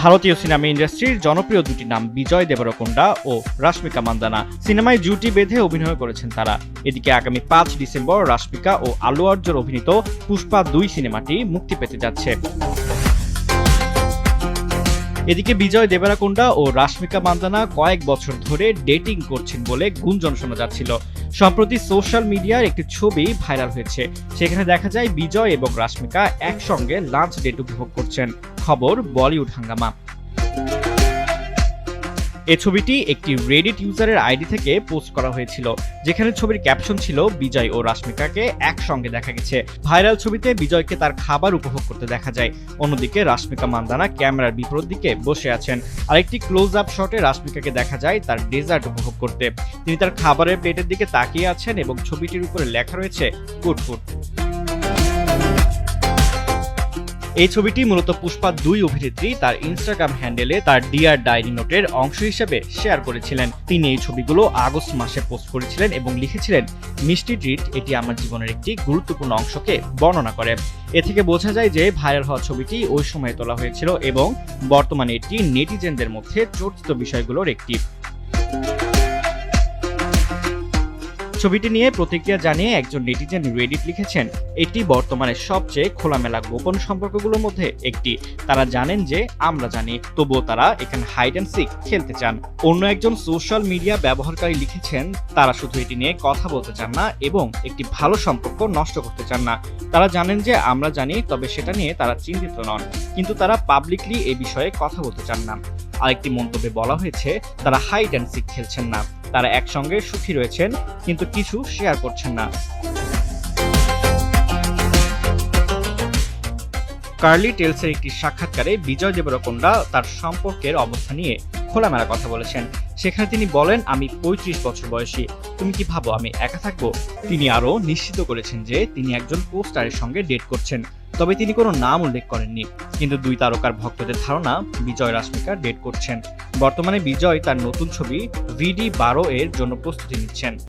ভারতীয় সিনেমা ইন্ডাস্ট্রির জনপ্রিয় দুটি নাম বিজয় দেবরকোন্ডা ও রাশমিকা মান্দানা। সিনেমায় জুটি বেঁধে অভিনয় করেছেন তারা। এদিকে আগামী ৫ ডিসেম্বর রাশমিকা ও আলু অর্জুন অভিনীত পুষ্পা ২ সিনেমাটি মুক্তি পেতে যাচ্ছে। এদিকে বিজয় দেবরকোন্ডা ও রাশমিকা মান্দানা কয়েক বছর ধরে ডেটিং করছেন বলে গুঞ্জন শোনা যাচ্ছিল। সম্প্রতি সোশ্যাল মিডিয়ার একটি ছবি ভাইরাল হয়েছে। সেখানে দেখা যায় বিজয় এবং রাশমিকা একসঙ্গে লাঞ্চ ডেট উপভোগ করছেন। খবর বলিউড হাঙ্গামা। এই ছবিটি একটি রেডিট ইউজারের আইডি থেকে পোস্ট করা হয়েছিল, যেখানে ছবির ক্যাপশন ছিল বিজয় ও রাশমিকাকে একসঙ্গে দেখা গেছে। ভাইরাল ছবিতে বিজয়কে তার খাবার উপভোগ করতে দেখা যায়। অন্যদিকে রাশমিকা মান্দানা ক্যামেরার বিপরীত দিকে বসে আছেন। আরেকটি ক্লোজ আপ শটে রাশমিকাকে দেখা যায় তার ডেজার্ট উপভোগ করতে। তিনি তার খাবারের প্লেটের দিকে তাকিয়ে আছেন এবং ছবিটির উপরে লেখা রয়েছে গুড ফুড। এই ছবিটি মূলত পুষ্পা ২ অভিনেত্রী তার ইনস্টাগ্রাম হ্যান্ডেলে তার ডিয়ার ডায়েরি নোটের অংশ হিসেবে শেয়ার করেছিলেন। তিনি এই ছবিগুলো আগস্ট মাসে পোস্ট করেছিলেন এবং লিখেছিলেন, মিষ্টি ট্রিট, এটি আমার জীবনের একটি গুরুত্বপূর্ণ অংশকে বর্ণনা করে। এ থেকে বোঝা যায় যে ভাইরাল হওয়া ছবিটি ওই সময়ে তোলা হয়েছিল এবং বর্তমানে এটি নেটিজেনদের মধ্যে চর্চিত বিষয়গুলোর একটি। ছবিটি নিয়ে প্রতিক্রিয়া জানিয়ে একজন নেটিজেন রেডিট লিখেছেন, এটি বর্তমানে সবচেয়ে খোলামেলা গোপন সম্পর্কগুলোর মধ্যে একটি। তারা জানেন যে আমরা জানি, তবুও তারা এখানে হাইড অ্যান্ড সিক খেলতে চান। অন্য একজন সোশ্যাল মিডিয়া ব্যবহারকারী লিখেছেন, তারা শুধু এটি নিয়ে কথা বলতে চান না এবং একটি ভালো সম্পর্ক নষ্ট করতে চান না। তারা জানেন যে আমরা জানি, তবে সেটা নিয়ে তারা চিন্তিত নন, কিন্তু তারা পাবলিকলি এ বিষয়ে কথা বলতে চান না। আরেকটি মন্তব্যে বলা হয়েছে, তারা হাইড অ্যান্ড সিক খেলছেন না, তারা একসঙ্গে সুখী রয়েছেন কিন্তু কিছু শেয়ার করছেন না। কার্লি টেলসের একটি সাক্ষাৎকারে বিজয় দেবরকোন্ডা তার সম্পর্কের অবস্থা নিয়ে খোলামেলা কথা বলেছেন। সেখানে তিনি বলেন, আমি ৩৫ বছর বয়সী, তুমি কি ভাবো আমি একা থাকবো? তিনি আরও নিশ্চিত করেছেন যে তিনি একজন কোস্টারের সঙ্গে ডেট করছেন, তবে তিনি কোনো নাম উল্লেখ করেননি। কিন্তু ২ তারকার ভক্তদের ধারণা বিজয় রাশমিকা ডেট করছেন। বর্তমানে বিজয় তার নতুন ছবি VD12 এর জন্য প্রস্তুতি নিচ্ছেন।